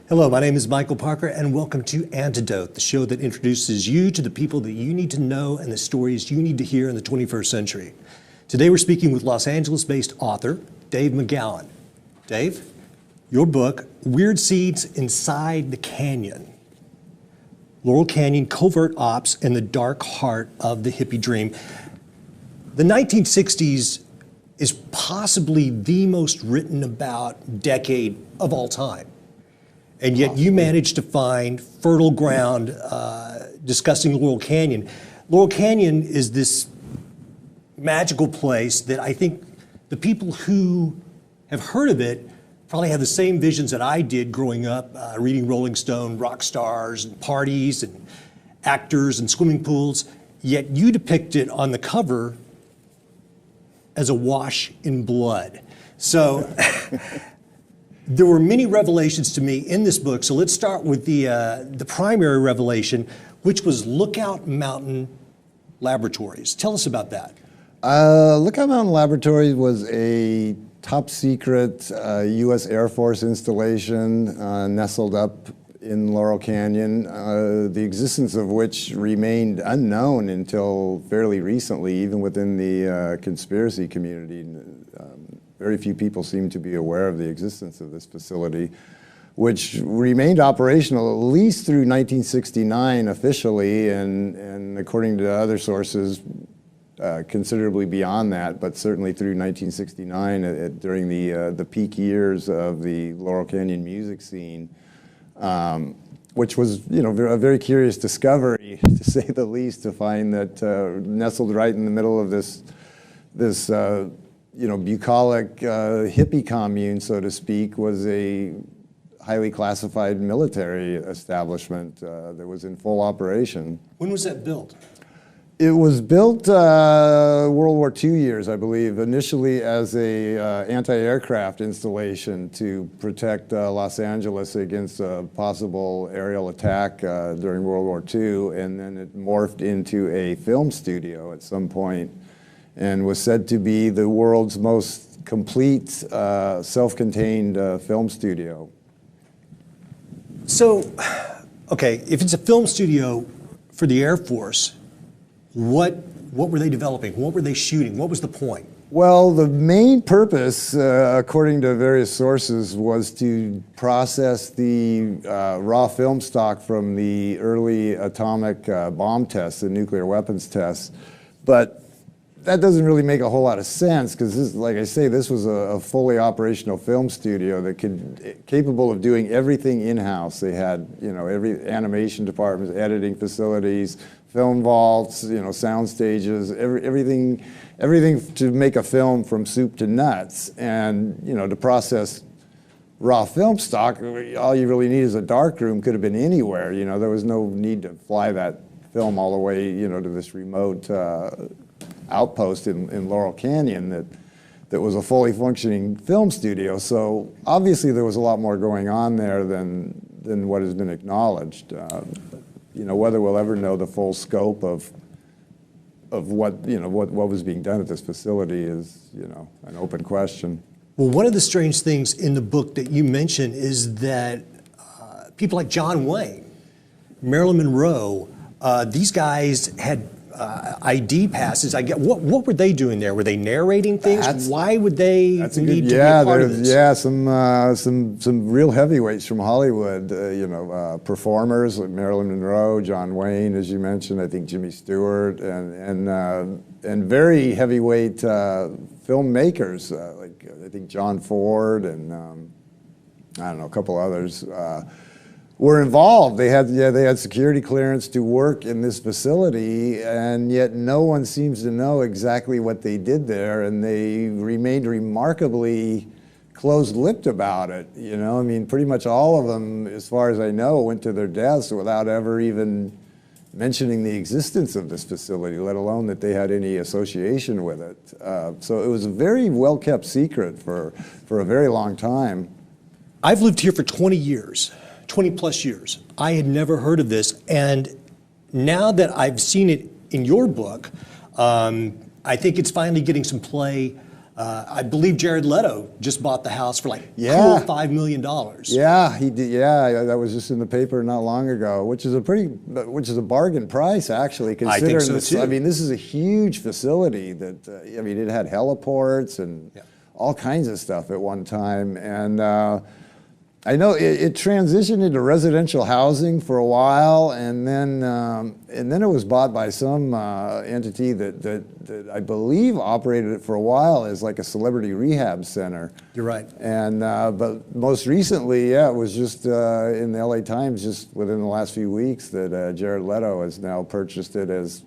Hello, my name is Michael Parker, and welcome to Antidote, the show that introduces you to the people that you need to know and the stories you need to hear in the 21st century. Today we're speaking with Los Angeles-based author Dave McGowan. Dave, your book, Weird Seeds Inside the Canyon. Laurel Canyon, Covert Ops, and the Dark Heart of the Hippie Dream. The 1960s is possibly the most written about decade of all time. And yet you managed to find fertile ground discussing Laurel Canyon. Laurel Canyon is this magical place that I think the people who have heard of it probably have the same visions that I did growing up, reading Rolling Stone, rock stars, and parties, and actors, and swimming pools. Yet you depict it on the cover as a wash in blood. So there were many revelations to me in this book, so let's start with the primary revelation, which was Lookout Mountain Laboratories. Tell us about that. Lookout Mountain Laboratories was a top secret U.S. Air Force installation nestled up in Laurel Canyon, the existence of which remained unknown until fairly recently, even within the conspiracy community. Very few people seem to be aware of the existence of this facility, which remained operational at least through 1969 officially, and according to other sources, considerably beyond that, but certainly through 1969 during the peak years of the Laurel Canyon music scene, which was, you know, a very curious discovery, to say the least, to find that nestled right in the middle of this you know, bucolic hippie commune, so to speak, was a highly classified military establishment that was in full operation. When was that built? It was built World War II years, I believe, initially as a anti-aircraft installation to protect Los Angeles against a possible aerial attack during World War II, and then it morphed into a film studio at some point, and was said to be the world's most complete self-contained film studio. So, okay, if it's a film studio for the Air Force, what were they developing? What were they shooting? What was the point? Well, the main purpose, according to various sources, was to process the raw film stock from the early atomic bomb tests, the nuclear weapons tests. But that doesn't really make a whole lot of sense, because, like I say, this was a fully operational film studio that capable of doing everything in-house. They had, you know, every animation department, editing facilities, film vaults, you know, sound stages, everything to make a film from soup to nuts. And, you know, to process raw film stock, all you really need is a darkroom. Could have been anywhere. You know, there was no need to fly that film all the way, you know, to this remote outpost in Laurel Canyon that was a fully functioning film studio. So obviously there was a lot more going on there than what has been acknowledged. You know, whether we'll ever know the full scope of what, you know, what was being done at this facility is, you know, an open question. Well, one of the strange things in the book that you mention is that people like John Wayne, Marilyn Monroe, these guys had ID passes. What were they doing there? Were they narrating things? Why would they need to be a part of this? Yeah, some real heavyweights from Hollywood. You know, performers like Marilyn Monroe, John Wayne, as you mentioned. I think Jimmy Stewart, and very heavyweight filmmakers like I think John Ford and I don't know, a couple others. Were involved. They had security clearance to work in this facility, and yet no one seems to know exactly what they did there, and they remained remarkably closed-lipped about it. You know, I mean, pretty much all of them, as far as I know, went to their deaths without ever even mentioning the existence of this facility, let alone that they had any association with it. So it was a very well-kept secret for a very long time. I've lived here for 20 years. 20 plus years. I had never heard of this, and now that I've seen it in your book, I think it's finally getting some play I believe Jared Leto just bought the house for like Yeah. cool $5 million. Yeah, he did. Yeah, that was just in the paper not long ago, which is a bargain price actually. I think Considering so, this, too. I mean, this is a huge facility that I mean, it had heliports and all kinds of stuff at one time, and I know it transitioned into residential housing for a while, and then it was bought by some entity that I believe operated it for a while as like a celebrity rehab center. You're right. And but most recently, yeah, it was just in the LA Times just within the last few weeks that Jared Leto has now purchased it as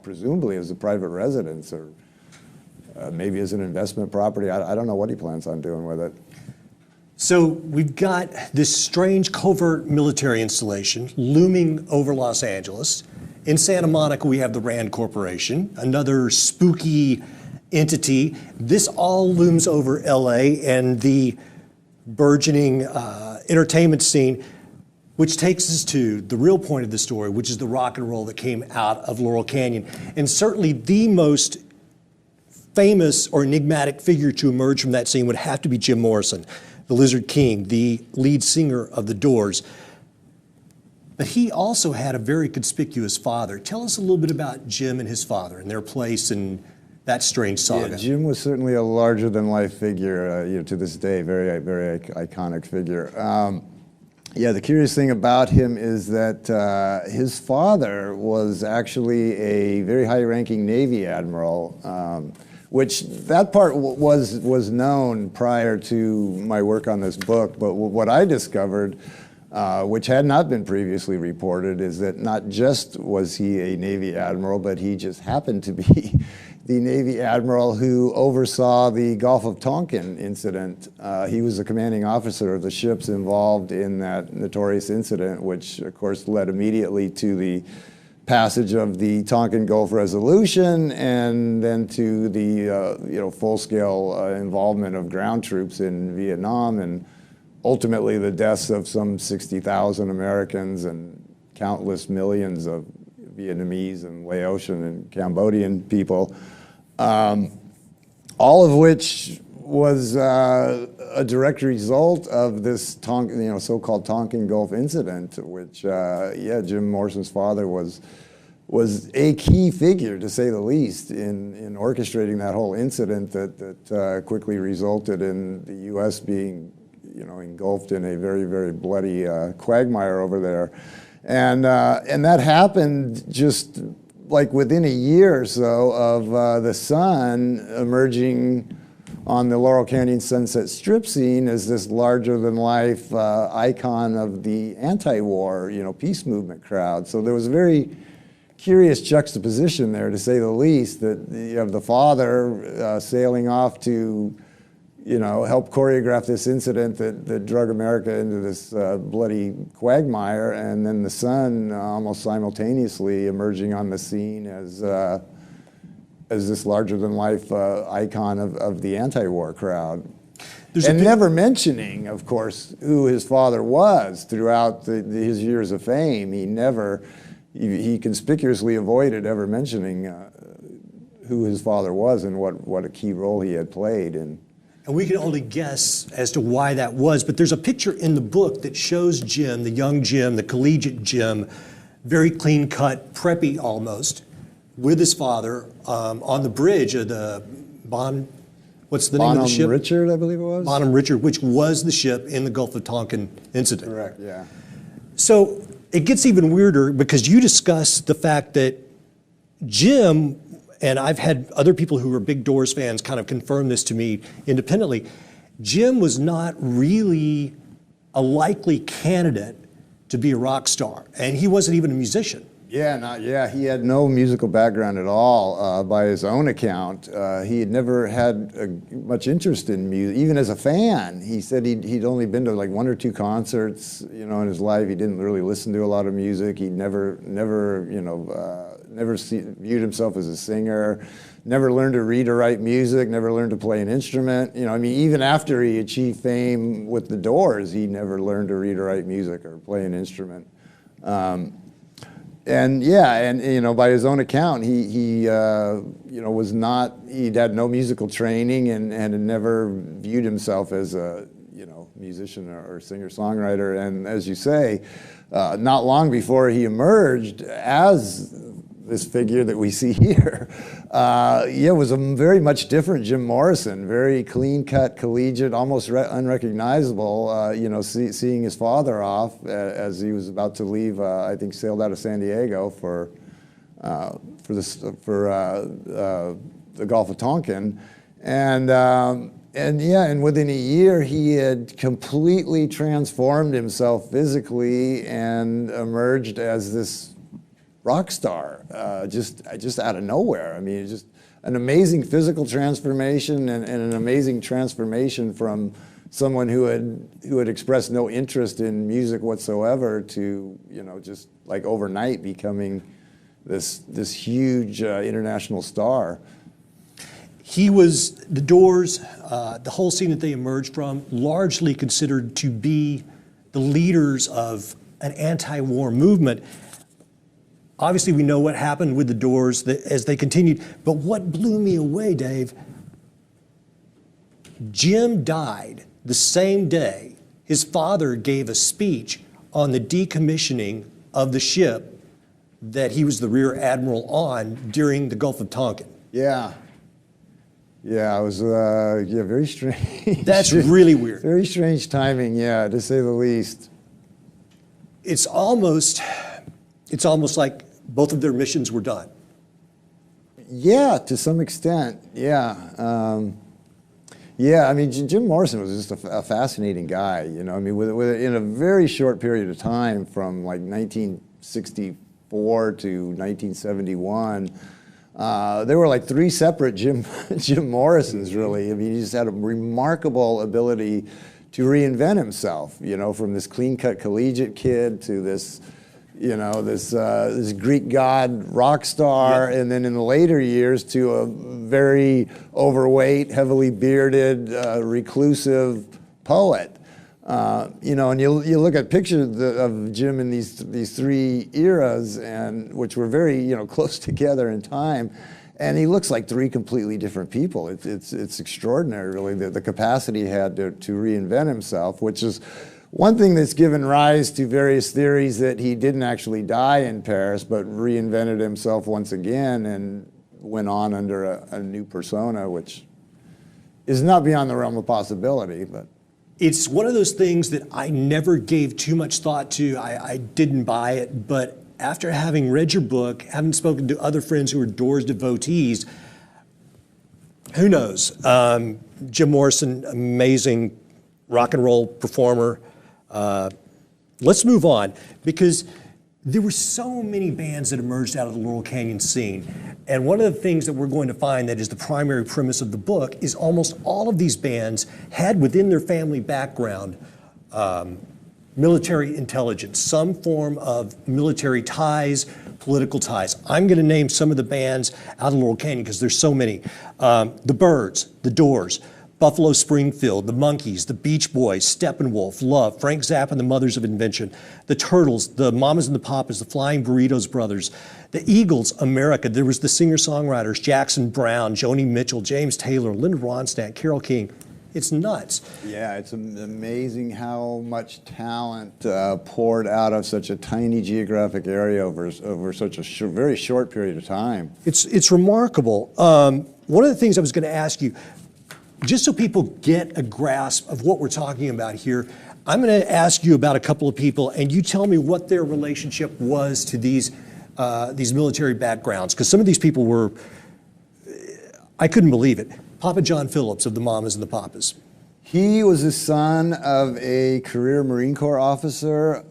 presumably as a private residence or maybe as an investment property. I don't know what he plans on doing with it. So we've got this strange covert military installation looming over Los Angeles. In Santa Monica, we have the Rand Corporation, another spooky entity. This all looms over LA and the burgeoning entertainment scene, which takes us to the real point of the story, which is the rock and roll that came out of Laurel Canyon. And certainly the most famous or enigmatic figure to emerge from that scene would have to be Jim Morrison, the Lizard King, the lead singer of The Doors. But he also had a very conspicuous father. Tell us a little bit about Jim and his father and their place in that strange saga. Yeah, Jim was certainly a larger-than-life figure, you know, to this day, very, very iconic figure. Yeah, the curious thing about him is that his father was actually a very high-ranking Navy admiral, which that part was known prior to my work on this book. But what I discovered, which had not been previously reported, is that not just was he a Navy admiral, but he just happened to be the Navy admiral who oversaw the Gulf of Tonkin incident. He was the commanding officer of the ships involved in that notorious incident, which of course led immediately to the passage of the Tonkin Gulf Resolution, and then to the full-scale involvement of ground troops in Vietnam, and ultimately the deaths of some 60,000 Americans and countless millions of Vietnamese and Laotian and Cambodian people, all of which was a direct result of this so-called Tonkin Gulf incident, which, Jim Morrison's father was a key figure, to say the least, in orchestrating that whole incident that quickly resulted in the U.S. being, engulfed in a very, very bloody quagmire over there. And that happened just like within a year or so of the sun emerging on the Laurel Canyon Sunset Strip scene as this larger-than-life icon of the anti-war, peace movement crowd. So there was a very curious juxtaposition there, to say the least, that you have the father sailing off to, help choreograph this incident that drug America into this bloody quagmire, and then the son almost simultaneously emerging on the scene as this larger-than-life icon of the anti-war crowd. And never mentioning, of course, who his father was throughout his years of fame. He conspicuously avoided ever mentioning who his father was and what a key role he had played in. And we can only guess as to why that was, but there's a picture in the book that shows Jim, the young Jim, the collegiate Jim, very clean-cut, preppy almost, with his father on the bridge of the what's the name of the ship? Bonham Richard, I believe it was? Bonham Richard, which was the ship in the Gulf of Tonkin incident. Correct, yeah. So it gets even weirder because you discuss the fact that Jim, and I've had other people who are big Doors fans kind of confirm this to me independently, Jim was not really a likely candidate to be a rock star, and he wasn't even a musician. Yeah, he had no musical background at all, by his own account. He had never had much interest in music, even as a fan. He said he'd only been to like 1 or 2 concerts, in his life. He didn't really listen to a lot of music. He'd never viewed himself as a singer, never learned to read or write music, never learned to play an instrument. Even after he achieved fame with the Doors, he never learned to read or write music or play an instrument. And yeah, and you know, by his own account, he you know, was not, he'd had no musical training and had never viewed himself as a, you know, musician or singer-songwriter. And as you say, not long before he emerged as this figure that we see here, yeah, was a very much different Jim Morrison, very clean-cut, collegiate, almost unrecognizable. You know, seeing his father off as he was about to leave, I think sailed out of San Diego for the Gulf of Tonkin, and yeah, and within a year he had completely transformed himself physically and emerged as this rock star, just out of nowhere. I mean, just an amazing physical transformation and an amazing transformation from someone who had expressed no interest in music whatsoever to, you know, just like overnight becoming this huge international star. He was, the Doors, the whole scene that they emerged from, largely considered to be the leaders of an anti-war movement. Obviously, we know what happened with the Doors as they continued, but what blew me away, Dave, Jim died the same day his father gave a speech on the decommissioning of the ship that he was the rear admiral on during the Gulf of Tonkin. Yeah. Yeah, it was yeah, very strange. That's really weird. Very strange timing, yeah, to say the least. It's almost like both of their missions were done. Yeah, to some extent, yeah. Yeah, I mean, Jim Morrison was just a fascinating guy, you know. I mean, in a very short period of time, from like 1964 to 1971, there were like 3 separate Jim Morrisons, really. I mean, he just had a remarkable ability to reinvent himself, you know, from this clean-cut collegiate kid to this, you know, this Greek god rock star, yeah. And then in the later years to a very overweight, heavily bearded, reclusive poet. You know, and you look at pictures of Jim in these 3 eras, and which were very, you know, close together in time, and he looks like 3 completely different people. It's extraordinary, really, the capacity he had to reinvent himself, which is one thing that's given rise to various theories that he didn't actually die in Paris, but reinvented himself once again and went on under a new persona, which is not beyond the realm of possibility. But it's one of those things that I never gave too much thought to. I didn't buy it, but after having read your book, having spoken to other friends who are Doors devotees, who knows? Jim Morrison, amazing rock and roll performer. Let's move on, because there were so many bands that emerged out of the Laurel Canyon scene. And one of the things that we're going to find that is the primary premise of the book is almost all of these bands had within their family background military intelligence, some form of military ties, political ties. I'm going to name some of the bands out of Laurel Canyon because there's so many. The Byrds, the Doors, Buffalo Springfield, the Monkees, the Beach Boys, Steppenwolf, Love, Frank Zappa and the Mothers of Invention, the Turtles, the Mamas and the Papas, the Flying Burritos Brothers, the Eagles, America. There was the singer-songwriters, Jackson Browne, Joni Mitchell, James Taylor, Linda Ronstadt, Carole King. It's nuts. Yeah, it's amazing how much talent poured out of such a tiny geographic area over such a very short period of time. It's remarkable. One of the things I was going to ask you, just so people get a grasp of what we're talking about here, I'm going to ask you about a couple of people, and you tell me what their relationship was to these military backgrounds, because some of these people were, I couldn't believe it. Papa John Phillips of the Mamas and the Papas. He was the son of a career Marine Corps officer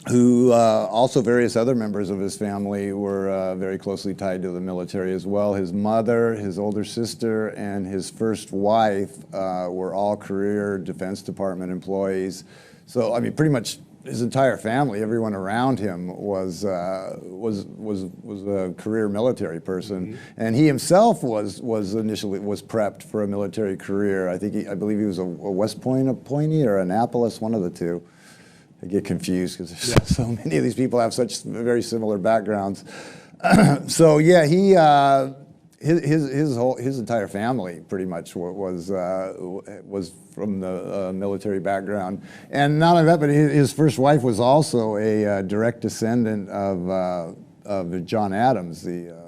who also various other members of his family were very closely tied to the military as well. His mother, his older sister, and his first wife were all career Defense Department employees. So, I mean, pretty much his entire family, everyone around him was a career military person, mm-hmm. And he himself was initially prepped for a military career. I believe he was a West Point appointee or Annapolis, one of the two. I get confused because so many of these people have such very similar backgrounds. So yeah, his entire family pretty much was from the military background, and not only that, but his first wife was also a direct descendant of John Adams, the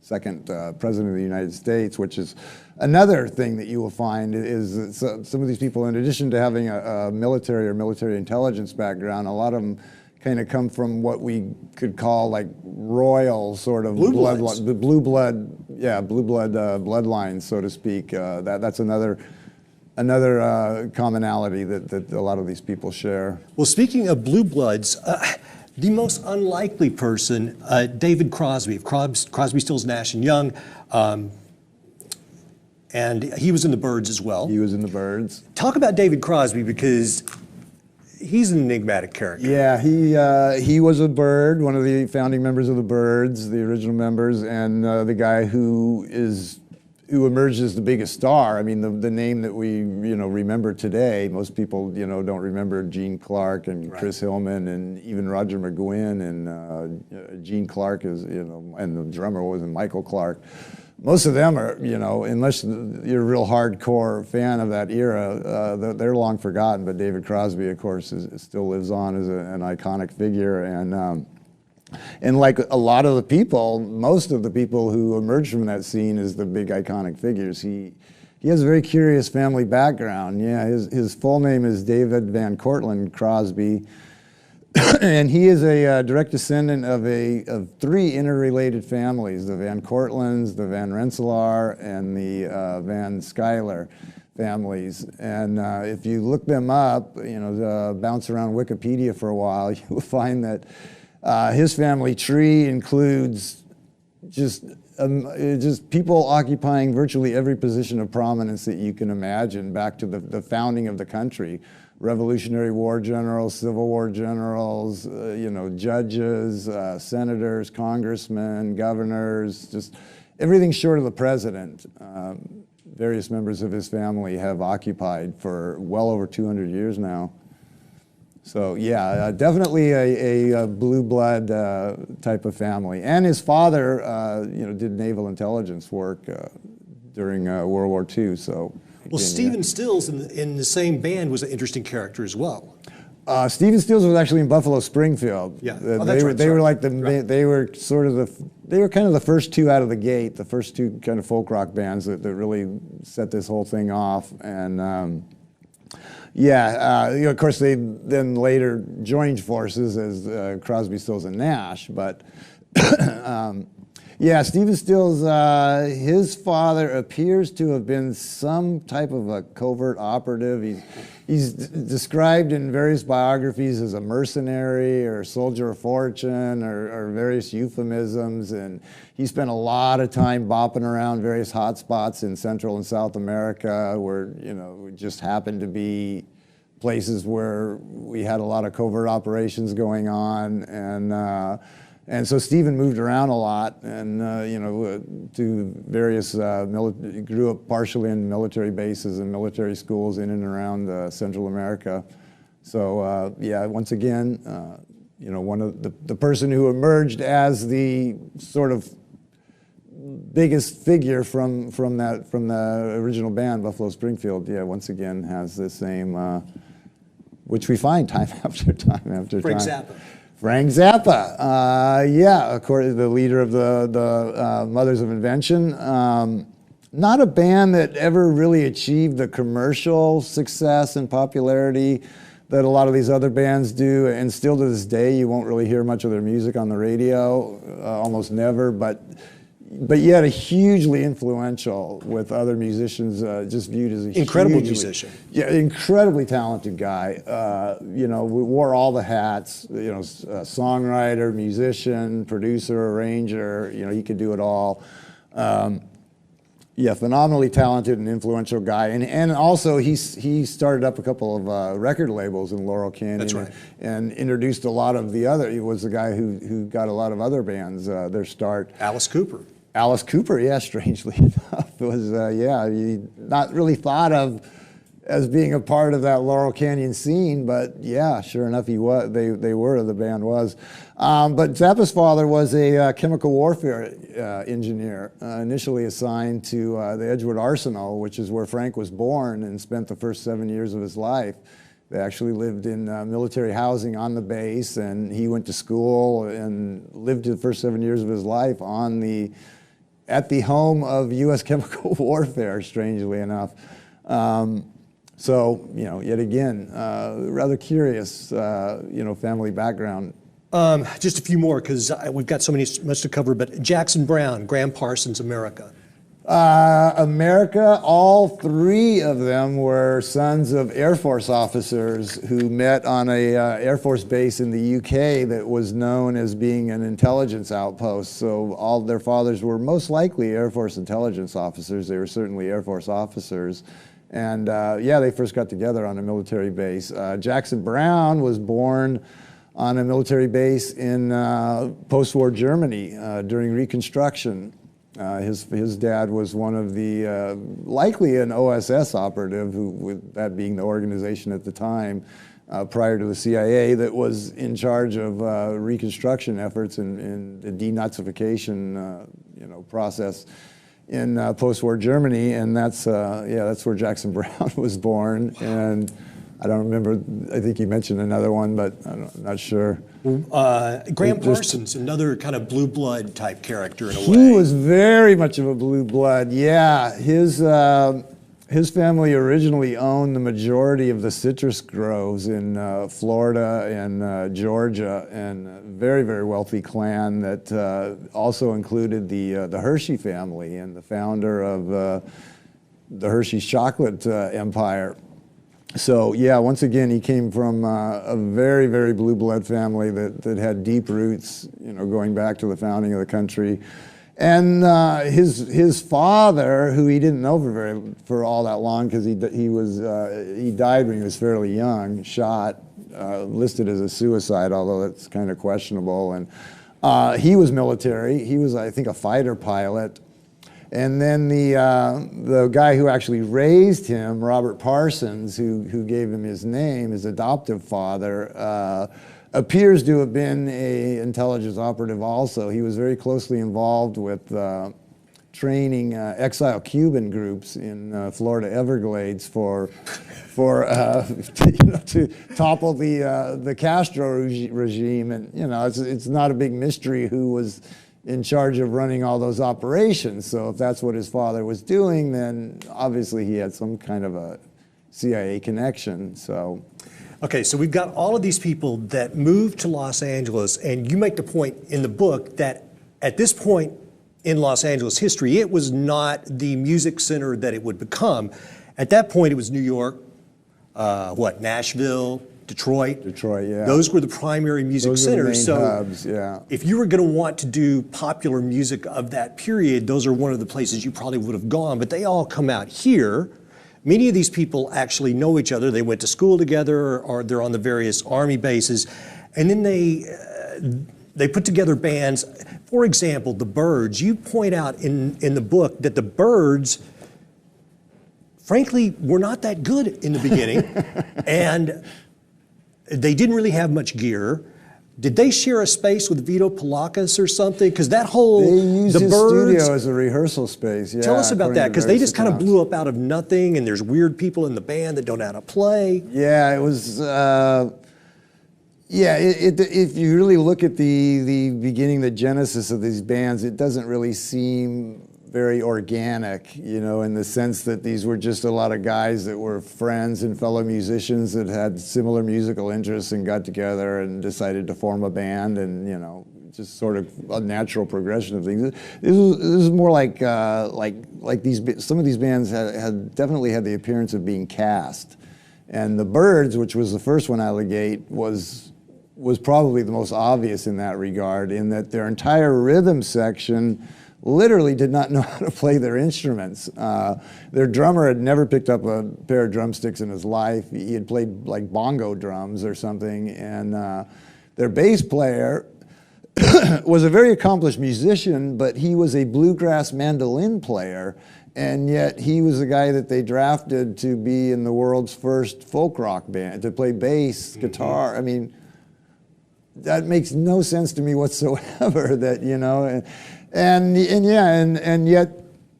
second president of the United States, which is another thing that you will find is that some of these people, in addition to having a military or military intelligence background, a lot of them kind of come from what we could call like royal sort of blue blood bloodlines, so to speak. That's another commonality that a lot of these people share. Well, speaking of blue bloods, the most unlikely person, David Crosby, of Crosby, Stills, Nash and Young, and he was in the Byrds as well. He was in the Byrds. Talk about David Crosby, because he's an enigmatic character. Yeah, he was a Byrd, one of the founding members of the Byrds, the original members, and the guy who emerged as the biggest star. I mean, the name that we remember today, most people don't remember Gene Clark and Chris Hillman and even Roger McGuinn, and Gene Clark is and the drummer wasn't Michael Clark. Most of them are, unless you're a real hardcore fan of that era, they're long forgotten. But David Crosby, of course, still lives on as an iconic figure. And like a lot of the people, most of the people who emerged from that scene as the big iconic figures, he has a very curious family background. Yeah, his full name is David Van Cortlandt Crosby. And he is a direct descendant of three interrelated families: the Van Cortlandts, the Van Rensselaer, and the Van Schuyler families. And if you look them up, bounce around Wikipedia for a while, you will find that his family tree includes just people occupying virtually every position of prominence that you can imagine, back to the founding of the country. Revolutionary War generals, Civil War generals, judges, senators, congressmen, governors, just everything short of the president. Various members of his family have occupied for well over 200 years now. So yeah, definitely a blue blood type of family. And his father, did naval intelligence work during World War II. So. Well, Stephen Stills in the same band was an interesting character as well. Stephen Stills was actually in Buffalo Springfield. Yeah, they were like they were sort of they were kind of the first two out of the gate, the first two kind of folk rock bands that really set this whole thing off. And of course they then later joined forces as Crosby, Stills, and Nash, but. Yeah, Stephen Stills, his father appears to have been some type of a covert operative. He's described in various biographies as a mercenary or soldier of fortune or various euphemisms, and he spent a lot of time bopping around various hot spots in Central and South America where, just happened to be places where we had a lot of covert operations going on, and so Stephen moved around a lot, and to various grew up partially in military bases and military schools in and around Central America. So once again, one of the person who emerged as the sort of biggest figure from the original band, Buffalo Springfield. Yeah, once again has the same, which we find time after time after Frank time. Zappa. Frank Zappa, of course, the leader of the Mothers of Invention. Not a band that ever really achieved the commercial success and popularity that a lot of these other bands do, and still to this day you won't really hear much of their music on the radio, almost never, but yet a hugely influential with other musicians, just viewed as a incredible musician. Yeah, incredibly talented guy. We wore all the hats. Songwriter, musician, producer, arranger. He could do it all. Phenomenally talented and influential guy, and also he started up a couple of record labels in Laurel Canyon. That's right. And introduced a lot of the other. He was the guy who got a lot of other bands their start. Alice Cooper. Alice Cooper, yeah, strangely enough, was, not really thought of as being a part of that Laurel Canyon scene, but yeah, sure enough, he was. The band was. But Zappa's father was a chemical warfare engineer, initially assigned to the Edgewood Arsenal, which is where Frank was born and spent the first 7 years of his life. They actually lived in military housing on the base, and he went to school and lived the first 7 years of his life at the home of U.S. chemical warfare, strangely enough. So, yet again, rather curious, family background. Just a few more, because we've got much to cover, but Jackson Browne, Graham Parsons, America. America, all three of them were sons of Air Force officers who met on a Air Force base in the UK that was known as being an intelligence outpost. So all their fathers were most likely Air Force intelligence officers. They were certainly Air Force officers. And they first got together on a military base. Jackson Browne was born on a military base in post-war Germany during Reconstruction. His dad was one of the, likely an OSS operative, with that being the organization at the time, prior to the CIA, that was in charge of Reconstruction efforts and the denazification, process in post-war Germany, and that's where Jackson Browne was born. And I don't remember. I think you mentioned another one, but I'm not sure. Graham Parsons, another kind of blue blood type character in a way. He was very much of a blue blood. Yeah, his family originally owned the majority of the citrus groves in Florida and Georgia, and a very, very wealthy clan that also included the Hershey family and the founder of the Hershey's chocolate empire. So yeah, once again, he came from a very, very blue blood family that had deep roots, going back to the founding of the country. And his father, who he didn't know for all that long, because he died when he was fairly young, shot, listed as a suicide, although that's kind of questionable. And he was military. He was, I think, a fighter pilot. And then the guy who actually raised him, Robert Parsons, who gave him his name, his adoptive father, appears to have been an intelligence operative also. He was very closely involved with training exile Cuban groups in Florida Everglades to topple the Castro regime. And it's not a big mystery who was in charge of running all those operations. So if that's what his father was doing, then obviously he had some kind of a CIA connection. So. Okay, so we've got all of these people that moved to Los Angeles, and you make the point in the book that at this point in Los Angeles history, it was not the music center that it would become. At that point, it was New York, Nashville, Detroit. Detroit, yeah. Those were the primary music centers. Those were the main hubs, yeah. If you were going to want to do popular music of that period, those are one of the places you probably would have gone, but they all come out here. Many of these people actually know each other. They went to school together, or they're on the various army bases, and then they put together bands. For example, the Byrds. You point out in the book that the Byrds, frankly, were not that good in the beginning, and they didn't really have much gear. Did they share a space with Vito Polakis or something? Because that whole they used the his Byrds, studio as a rehersal space. Yeah, tell us about that, because they just kind of blew up out of nothing, and there's weird people in the band that don't know how to play. Yeah, it was. If you really look at the beginning, the genesis of these bands, it doesn't really seem very organic, in the sense that these were just a lot of guys that were friends and fellow musicians that had similar musical interests and got together and decided to form a band, and just sort of a natural progression of things. This was more like some of these bands had definitely had the appearance of being cast, and the Byrds, which was the first one out of the gate, was probably the most obvious in that regard, in that their entire rhythm section literally did not know how to play their instruments. Their drummer had never picked up a pair of drumsticks in his life. He had played like bongo drums or something. And their bass player was a very accomplished musician, but he was a bluegrass mandolin player. And yet he was the guy that they drafted to be in the world's first folk rock band, to play bass, guitar. I mean, that makes no sense to me whatsoever. That, you know, and yet,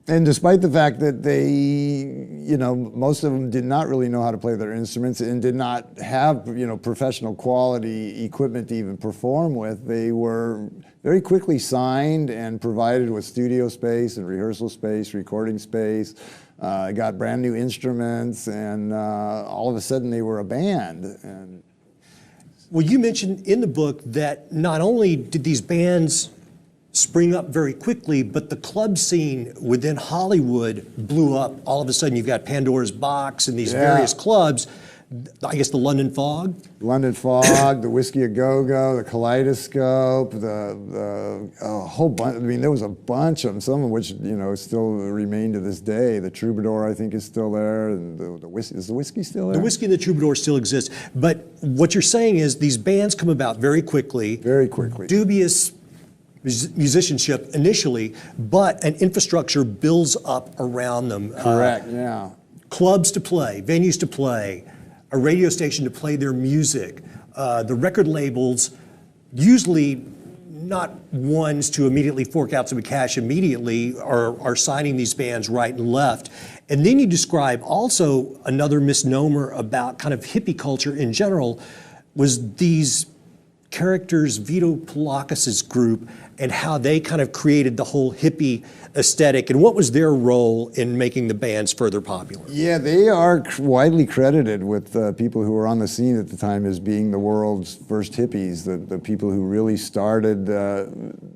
and despite the fact that they, you know, most of them did not really know how to play their instruments and did not have, you know, professional quality equipment to even perform with, they were very quickly signed and provided with studio space and rehearsal space, recording space, got brand new instruments, and all of a sudden they were a band. And well, you mentioned in the book that not only did these bands spring up very quickly, but the club scene within Hollywood blew up. All of a sudden, you've got Pandora's Box and these various clubs. I guess the London Fog? London Fog, the Whiskey A Go-Go, the Kaleidoscope, the whole bunch. I mean, there was a bunch of them, some of which, you know, still remain to this day. The Troubadour, I think, is still there. And the whiskey, is the whiskey still there? The Whiskey and the Troubadour still exists. But what you're saying is these bands come about very quickly. Very quickly. Dubious musicianship initially, but an infrastructure builds up around them. Correct, yeah. Clubs to play, venues to play, a radio station to play their music, the record labels, usually not ones to immediately fork out some cash immediately, are signing these bands right and left. And then you describe also another misnomer about kind of hippie culture in general was these characters, Vito Polakis' group, and how they kind of created the whole hippie aesthetic, and what was their role in making the bands further popular? Yeah, they are widely credited with people who were on the scene at the time as being the world's first hippies, the people who really started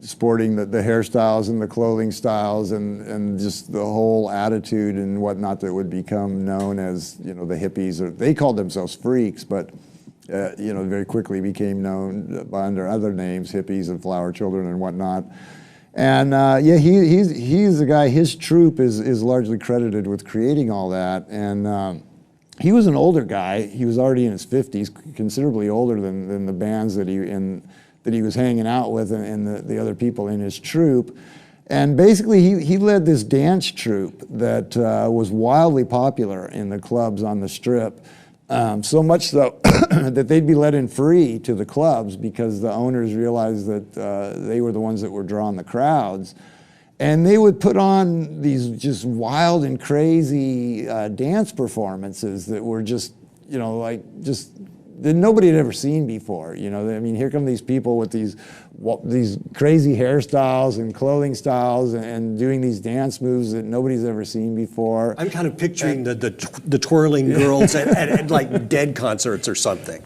sporting the hairstyles and the clothing styles and just the whole attitude and whatnot that would become known as, you know, the hippies. Or they called themselves freaks, but you know, very quickly became known under other names, hippies and flower children and whatnot. And yeah, he's the guy. His troupe is largely credited with creating all that. And he was an older guy. He was already in his 50s, considerably older than the bands that he was hanging out with and the other people in his troupe. And basically, he led this dance troupe that was wildly popular in the clubs on the Strip. So much so that they'd be let in free to the clubs because the owners realized that they were the ones that were drawing the crowds. And they would put on these just wild and crazy dance performances that were just, you know, like just that nobody had ever seen before. You know, I mean, here come these people with these crazy hairstyles and clothing styles and doing these dance moves that nobody's ever seen before. I'm kind of picturing the twirling girls at like Dead concerts or something.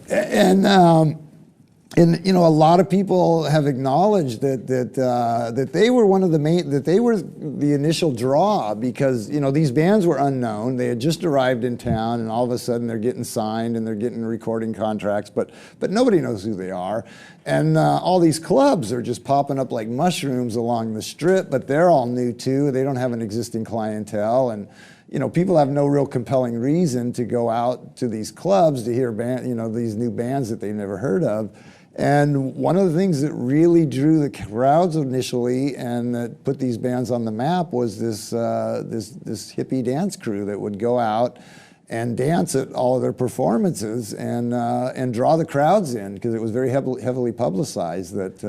And you know, a lot of people have acknowledged that they were one of the main, that they were the initial draw because, you know, these bands were unknown. They had just arrived in town, and all of a sudden they're getting signed and they're getting recording contracts, but nobody knows who they are. And all these clubs are just popping up like mushrooms along the Strip, but they're all new too. They don't have an existing clientele, and you know, people have no real compelling reason to go out to these clubs to hear these new bands that they've never heard of. And one of the things that really drew the crowds initially and that put these bands on the map was this hippie dance crew that would go out and dance at all of their performances and draw the crowds in because it was very heavily publicized that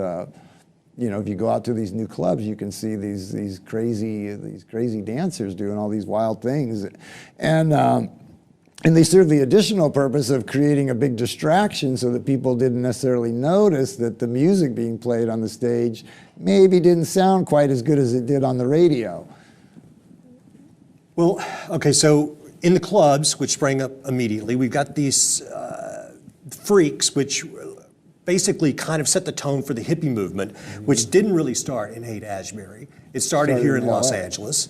you know, if you go out to these new clubs, you can see these crazy dancers doing all these wild things, and they serve the additional purpose of creating a big distraction so that people didn't necessarily notice that the music being played on the stage maybe didn't sound quite as good as it did on the radio. Well, okay, so in the clubs, which sprang up immediately, we've got these freaks, which basically kind of set the tone for the hippie movement, which didn't really start in Haight-Ashbury. It started here in Los Angeles.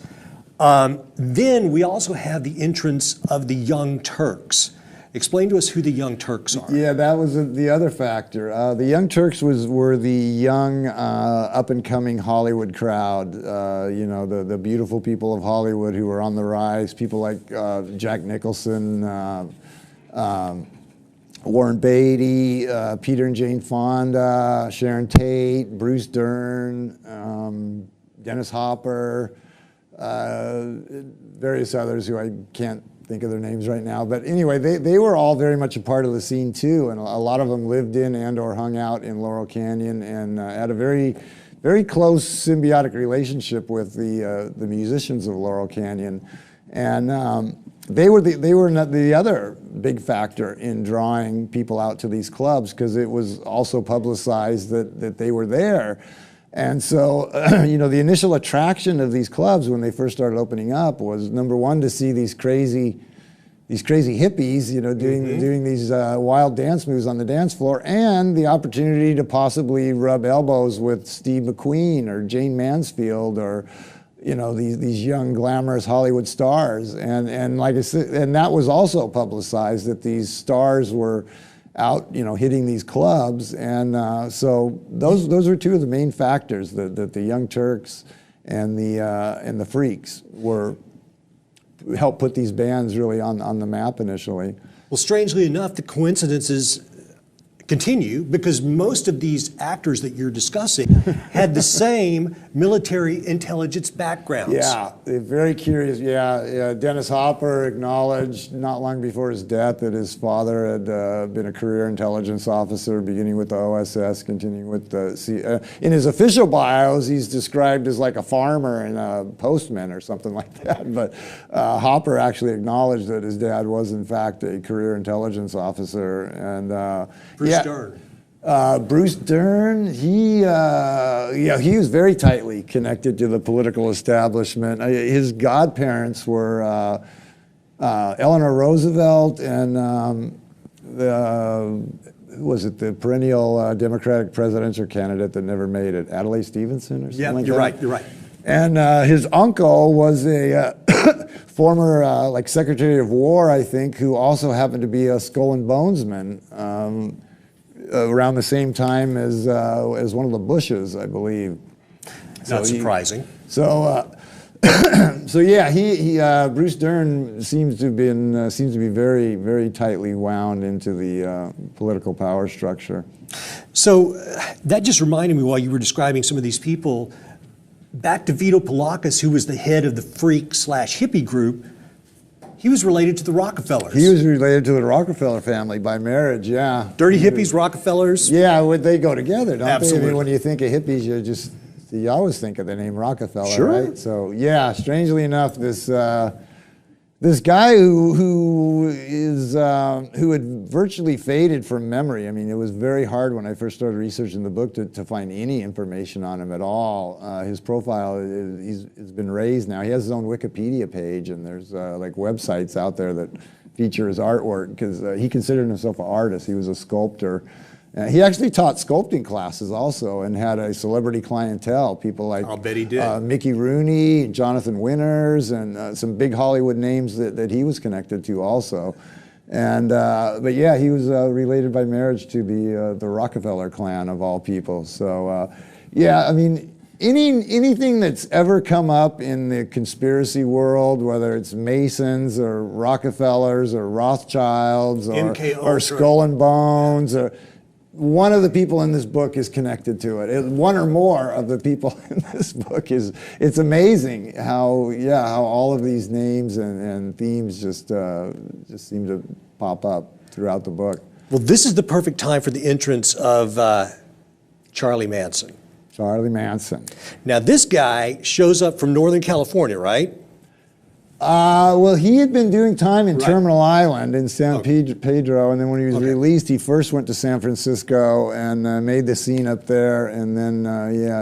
Then we also have the entrance of the Young Turks. Explain to us who the Young Turks are. Yeah, that was the other factor. The Young Turks were the young, up-and-coming Hollywood crowd. You know, the beautiful people of Hollywood who were on the rise. People like Jack Nicholson, Warren Beatty, Peter and Jane Fonda, Sharon Tate, Bruce Dern, Dennis Hopper. various others who I can't think of their names right now. But anyway, they were all very much a part of the scene too, and a lot of them lived in and or hung out in Laurel Canyon and had a very, very close symbiotic relationship with the musicians of Laurel Canyon. And they were the other big factor in drawing people out to these clubs, because it was also publicized that they were there. And so, you know, the initial attraction of these clubs when they first started opening up was, number one, to see these crazy hippies, you know, doing these wild dance moves on the dance floor, and the opportunity to possibly rub elbows with Steve McQueen or Jane Mansfield or, you know, these young glamorous Hollywood stars. And like I said, and that was also publicized, that these stars were out, you know, hitting these clubs. And so those are two of the main factors that the Young Turks and the Freaks helped put these bands really on the map initially. Well, strangely enough, the coincidences continue, because most of these actors that you're discussing had the same military intelligence backgrounds. Yeah, they're very curious. Yeah, Dennis Hopper acknowledged not long before his death that his father had been a career intelligence officer, beginning with the OSS, continuing with the in his official bios, he's described as like a farmer and a postman or something like that. But Hopper actually acknowledged that his dad was in fact a career intelligence officer. And Bruce Dern. Bruce Dern, he was very tightly connected to the political establishment. His godparents were Eleanor Roosevelt and the perennial Democratic presidential candidate that never made it, Adlai Stevenson or something like that? You're right. And his uncle was a former like Secretary of War, I think, who also happened to be a Skull and Bonesman. Around the same time as one of the Bushes, I believe. Not surprising. So yeah, Bruce Dern seems to be very, very tightly wound into the political power structure. So that just reminded me, while you were describing some of these people, back to Vito Polakis, who was the head of the freak/hippie group. He was related to the Rockefellers. He was related to the Rockefeller family by marriage, yeah. Dirty hippies, Rockefellers. Yeah, they go together, don't Absolutely. they? I mean, when you think of hippies, you always think of the name Rockefeller, sure. Right? So yeah, strangely enough, this guy who had virtually faded from memory. I mean, it was very hard when I first started researching the book to find any information on him at all. His profile has been raised now. He has his own Wikipedia page, and there's like websites out there that feature his artwork, because he considered himself an artist. He was a sculptor. He actually taught sculpting classes also, and had a celebrity clientele. People like I'll bet he did. Mickey Rooney, Jonathan Winters, and some big Hollywood names that he was connected to also. And but yeah, he was related by marriage to the Rockefeller clan of all people. So yeah, I mean, anything that's ever come up in the conspiracy world, whether it's Masons or Rockefellers or Rothschilds or Skull and Bones, or one of the people in this book is connected to it. One or more of the people in this book it's amazing how all of these names and themes just seem to pop up throughout the book. Well, this is the perfect time for the entrance of Charlie Manson. Charlie Manson. Now, this guy shows up from Northern California, right? Well, he had been doing time in Right. Terminal Island in San Pedro, and then when he was released, he first went to San Francisco and made the scene up there, and then,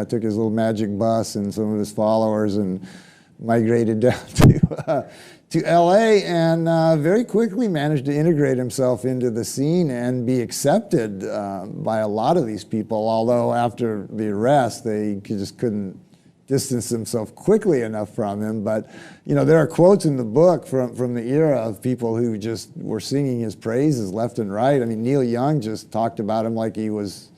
took his little magic bus and some of his followers and migrated down to L.A., and very quickly managed to integrate himself into the scene and be accepted by a lot of these people, although after the arrest, they just couldn't distance himself quickly enough from him. But you know, there are quotes in the book from the era of people who just were singing his praises left and right. I mean, Neil Young just talked about him like he was,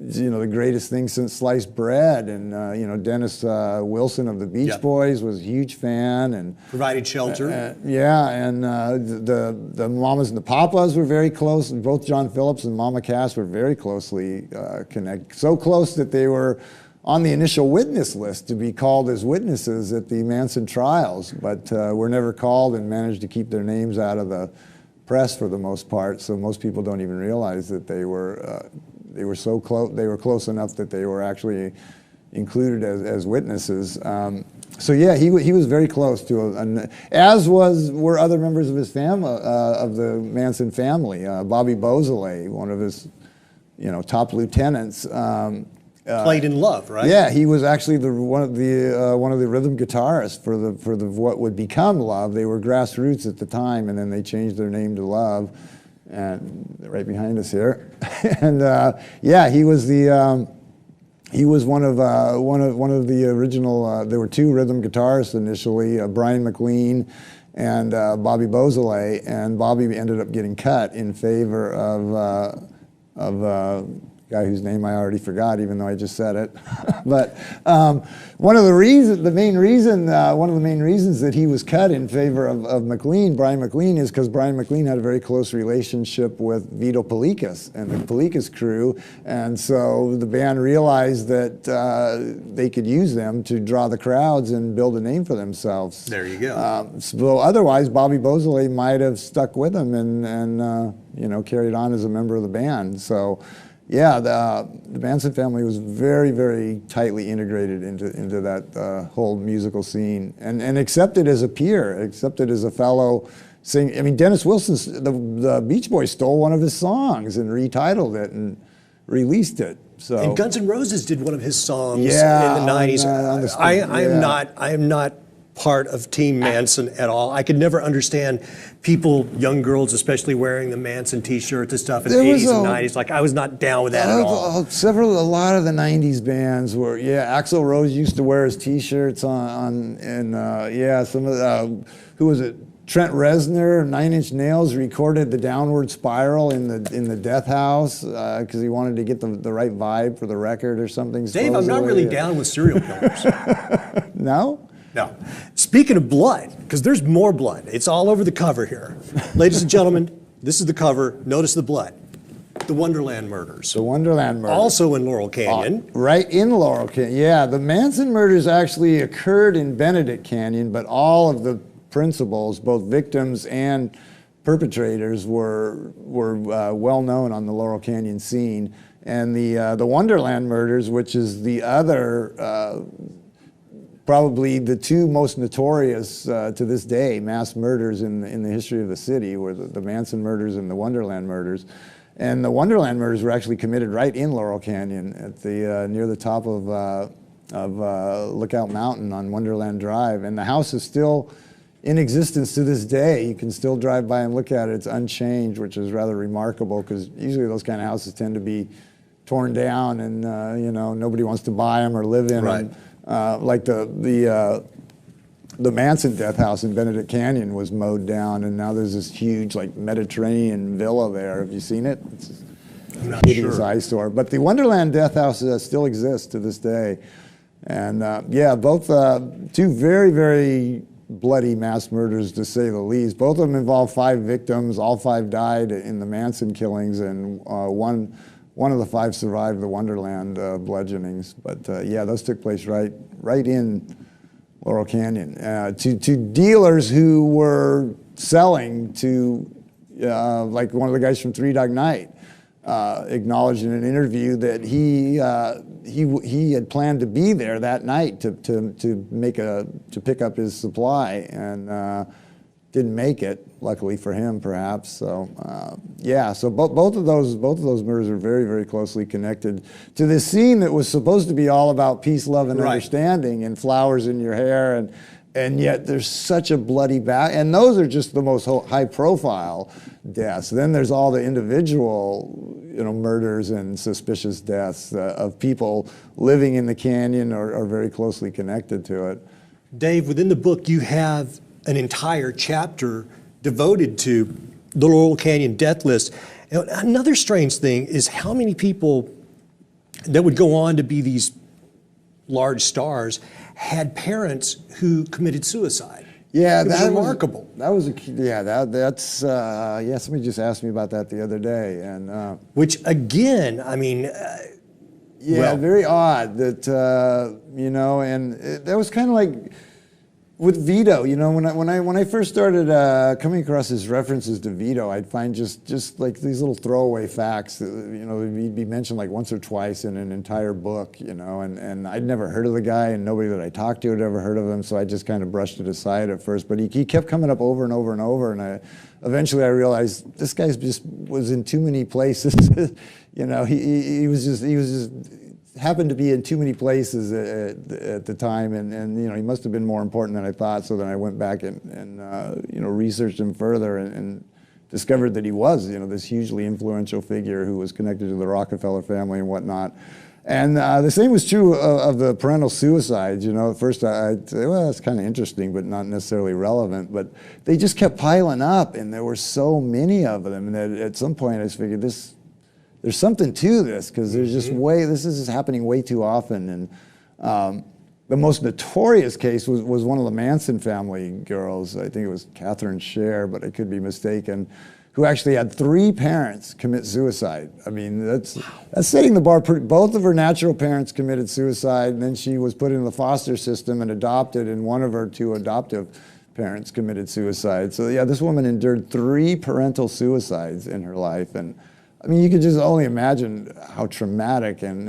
you know, the greatest thing since sliced bread. And you know, Dennis Wilson of the Beach Boys was a huge fan and provided shelter. And the Mamas and the Papas were very close. Both John Phillips and Mama Cass were very closely connected. So close that they were on the initial witness list to be called as witnesses at the Manson trials, but were never called and managed to keep their names out of the press for the most part. So most people don't even realize that they were so close. They were close enough that they were actually included as witnesses. So yeah, he was very close to, as were other members of his family, of the Manson family. Bobby Beausoleil, one of his, top lieutenants. Played in Love, right? Yeah, he was actually one of the rhythm guitarists for the what would become Love. They were Grassroots at the time, and then they changed their name to Love, and they're right behind us here. And yeah, he was the. He was one of the original. There were two rhythm guitarists initially, Brian McLean and Bobby Beausoleil, and Bobby ended up getting cut in favor of a guy whose name I already forgot, even though I just said it. But one of the main reasons that he was cut in favor of McLean, Brian McLean, is because Brian McLean had a very close relationship with Vito Pelikas and the Pelikas crew, and so the band realized that they could use them to draw the crowds and build a name for themselves. There you go. So otherwise, Bobby Beausoleil might have stuck with them and carried on as a member of the band. So. Yeah, the Manson family was very, very tightly integrated into that whole musical scene, and accepted as a peer, accepted as a fellow singer. I mean, Dennis Wilson, the Beach Boys stole one of his songs and retitled it and released it. So. And Guns N' Roses did one of his songs in the 90s. I am not part of Team Manson at all. I could never understand people, young girls especially, wearing the Manson t-shirts and stuff in the 80s and 90s. Like, I was not down with that at all. A lot of the 90s bands were, Axl Rose used to wear his t-shirts some of the, who was it? Trent Reznor, Nine Inch Nails, recorded the Downward Spiral in the Death House because he wanted to get the right vibe for the record or something. Dave, I'm not really down with serial killers. No? No. Speaking of blood, because there's more blood. It's all over the cover here. Ladies and gentlemen, this is the cover. Notice the blood. The Wonderland murders. The Wonderland murders. Also in Laurel Canyon. Right in Laurel Canyon. Yeah, the Manson murders actually occurred in Benedict Canyon, but all of the principals, both victims and perpetrators, were well known on the Laurel Canyon scene. And the Wonderland murders, which is the other probably the two most notorious to this day mass murders in the history of the city were the Manson murders and the Wonderland murders. And the Wonderland murders were actually committed right in Laurel Canyon at the near the top of Lookout Mountain on Wonderland Drive. And the house is still in existence to this day. You can still drive by and look at it. It's unchanged, which is rather remarkable because usually those kind of houses tend to be torn down and nobody wants to buy them or live in them. Like the Manson death house in Benedict Canyon was mowed down, and now there's this huge Mediterranean villa there. Have you seen it? It's a hideous eyesore. But the Wonderland death house still exists to this day, and both two very, very bloody mass murders to say the least. Both of them involved 5 victims. All 5 died in the Manson killings, and one of the 5 survived the Wonderland bludgeonings, but those took place right in Laurel Canyon to dealers who were selling to, like one of the guys from Three Dog Night acknowledged in an interview that he had planned to be there that night to pick up his supply and didn't make it. Luckily for him, perhaps. So so both of those murders are very, very closely connected to this scene that was supposed to be all about peace, love, and understanding, and flowers in your hair, and yet there's such a bloody and those are just the most high-profile deaths. Then there's all the individual, murders and suspicious deaths of people living in the canyon or very closely connected to it. Dave, within the book, you have an entire chapter devoted to the Laurel Canyon death list. Another strange thing is how many people that would go on to be these large stars had parents who committed suicide. Yeah, it was remarkable. Somebody just asked me about that the other day, and which again, I mean, Yeah, very odd that, you know, and that was kind of like with Vito, you know, when I first started coming across his references to Vito, I'd find just like these little throwaway facts that, you know, he'd be mentioned like once or twice in an entire book, you know, and I'd never heard of the guy, and nobody that I talked to had ever heard of him, so I just kind of brushed it aside at first, but he kept coming up over and over and over, and eventually I realized this guy just was in too many places. You know, he was just happened to be in too many places at the time, and you know, he must have been more important than I thought. So then I went back and you know, researched him further and discovered that he was, you know, this hugely influential figure who was connected to the Rockefeller family and whatnot. And the same was true of the parental suicides. You know, at first I'd say, well, that's kind of interesting, but not necessarily relevant. But they just kept piling up, and there were so many of them. And at some point I just figured there's something to this, because there's just this is happening way too often. And the most notorious case was one of the Manson family girls. I think it was Catherine Scher, but I could be mistaken, who actually had 3 parents commit suicide. I mean, that's setting the bar pretty. Both of her natural parents committed suicide, and then she was put in the foster system and adopted, and one of her 2 adoptive parents committed suicide. So yeah, this woman endured 3 parental suicides in her life, and I mean, you could just only imagine how traumatic and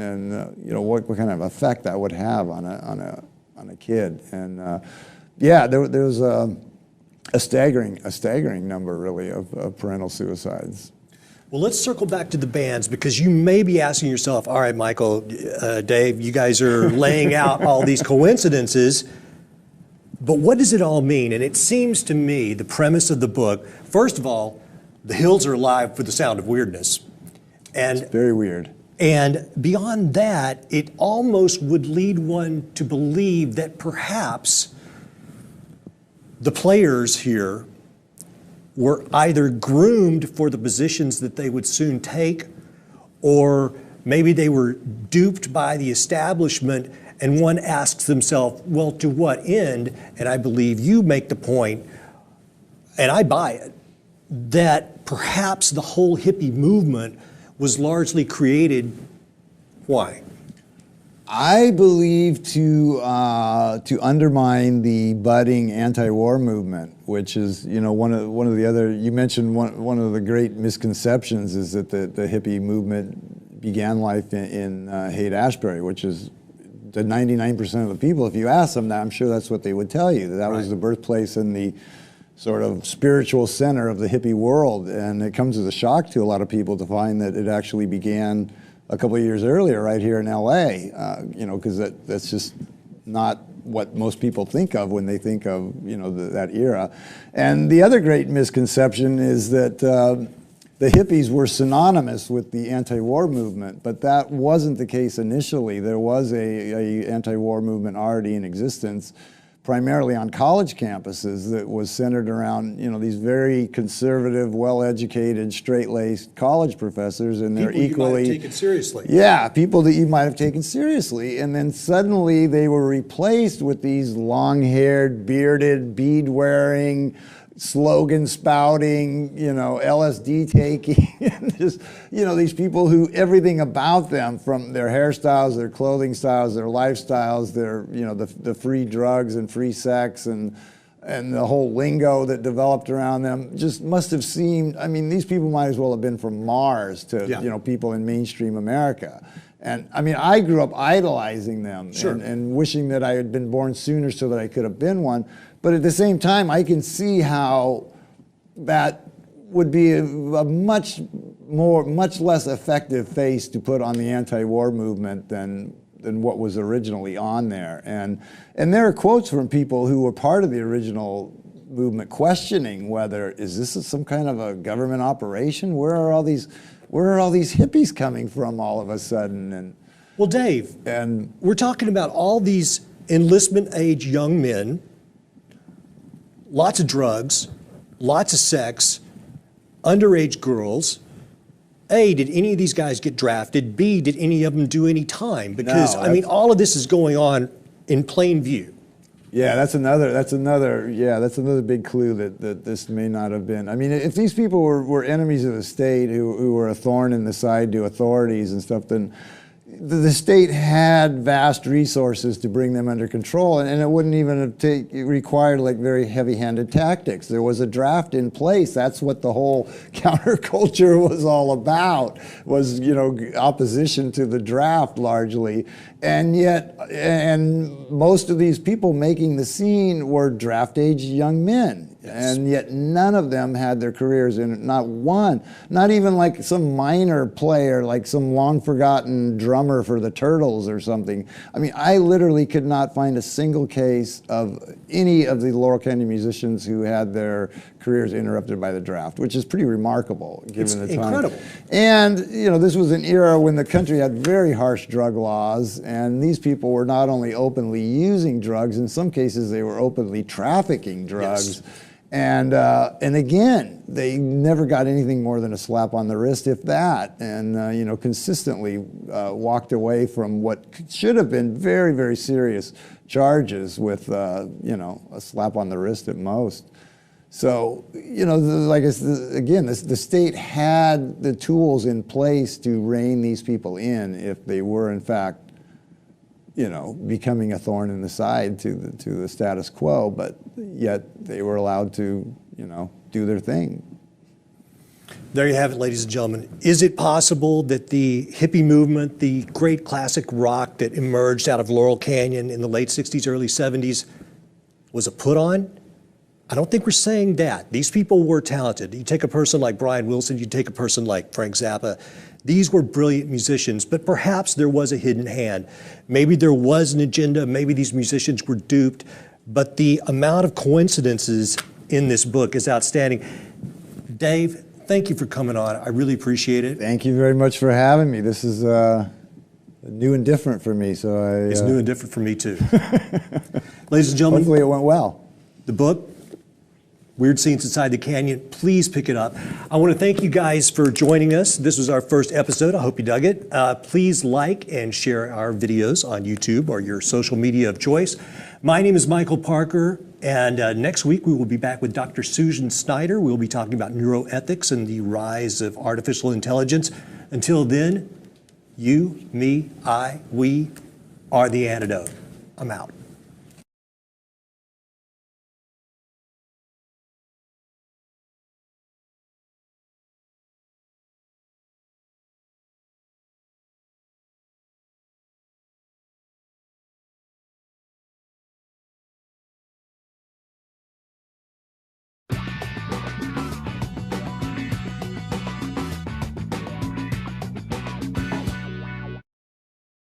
you know, what kind of effect that would have on a kid. And yeah, there was a staggering number, really, of parental suicides. Well, let's circle back to the bands, because you may be asking yourself, all right, Michael, Dave, you guys are laying out all these coincidences, but what does it all mean? And it seems to me the premise of the book, first of all, the hills are alive for the sound of weirdness. And it's very weird. And beyond that, it almost would lead one to believe that perhaps the players here were either groomed for the positions that they would soon take, or maybe they were duped by the establishment, and one asks themselves, well, to what end? And I believe you make the point, and I buy it, that perhaps the whole hippie movement was largely created, why? I believe to undermine the budding anti-war movement, which is, you know, one of the other, you mentioned one of the great misconceptions is that the hippie movement began life in Haight-Ashbury, which is the 99% of the people, if you ask them that, I'm sure that's what they would tell you, that was the birthplace and the sort of spiritual center of the hippie world. And it comes as a shock to a lot of people to find that it actually began a couple of years earlier right here in LA, you know, because that's just not what most people think of when they think of, you know, that era. And the other great misconception is that the hippies were synonymous with the anti-war movement, but that wasn't the case initially. There was a anti-war movement already in existence, primarily on college campuses, that was centered around, you know, these very conservative, well-educated, straight-laced college professors, and they're equally... People you might have taken seriously. Yeah, people that you might have taken seriously. And then suddenly they were replaced with these long-haired, bearded, bead-wearing, slogan-spouting, you know, LSD taking, just, you know, these people who everything about them, from their hairstyles, their clothing styles, their lifestyles, their, you know, the free drugs and free sex and the whole lingo that developed around them, just must have seemed, I mean, these people might as well have been from Mars to, you know, people in mainstream America. And I mean, I grew up idolizing them and wishing that I had been born sooner so that I could have been one. But at the same time, I can see how that would be a much less effective face to put on the anti-war movement than what was originally on there. And there are quotes from people who were part of the original movement questioning whether, is this some kind of a government operation? Where are all these hippies coming from all of a sudden? And well, Dave, we're talking about all these enlistment age young men, lots of drugs, lots of sex, underage girls. A, did any of these guys get drafted? B, did any of them do any time? Because, no, I mean, all of this is going on in plain view. Yeah, that's another big clue that this may not have been. I mean, if these people were enemies of the state who were a thorn in the side to authorities and stuff, then the state had vast resources to bring them under control, and it wouldn't even have required like very heavy-handed tactics. There was a draft in place. That's what the whole counterculture was all about, was, you know, opposition to the draft largely. And yet, and most of these people making the scene were draft-age young men. Yes. And yet none of them had their careers in it, not one. Not even like some minor player, like some long-forgotten drummer for the Turtles or something. I mean, I literally could not find a single case of any of the Laurel Canyon musicians who had their careers interrupted by the draft, which is pretty remarkable given the time. Incredible. And, you know, this was an era when the country had very harsh drug laws, and these people were not only openly using drugs, in some cases they were openly trafficking drugs. Yes. And again, they never got anything more than a slap on the wrist, if that, and you know, consistently walked away from what should have been very, very serious charges with you know, a slap on the wrist at most. So, you know, like I said, again, the state had the tools in place to rein these people in if they were, in fact, you know, becoming a thorn in the side to the status quo, but yet they were allowed to, you know, do their thing. There you have it, ladies and gentlemen. Is it possible that the hippie movement, the great classic rock that emerged out of Laurel Canyon in the late 60s, early 70s, was a put-on? I don't think we're saying that. These people were talented. You take a person like Brian Wilson, you take a person like Frank Zappa. These were brilliant musicians, but perhaps there was a hidden hand. Maybe there was an agenda, maybe these musicians were duped, but the amount of coincidences in this book is outstanding. Dave, thank you for coming on. I really appreciate it. Thank you very much for having me. This is new and different for me, so It's new and different for me too. Ladies and gentlemen. Hopefully it went well. The book, Weird Scenes Inside the Canyon, please pick it up. I want to thank you guys for joining us. This was our first episode. I hope you dug it. Please like and share our videos on YouTube or your social media of choice. My name is Michael Parker, and next week we will be back with Dr. Susan Snyder. We'll be talking about neuroethics and the rise of artificial intelligence. Until then, you, me, I, we are the antidote. I'm out.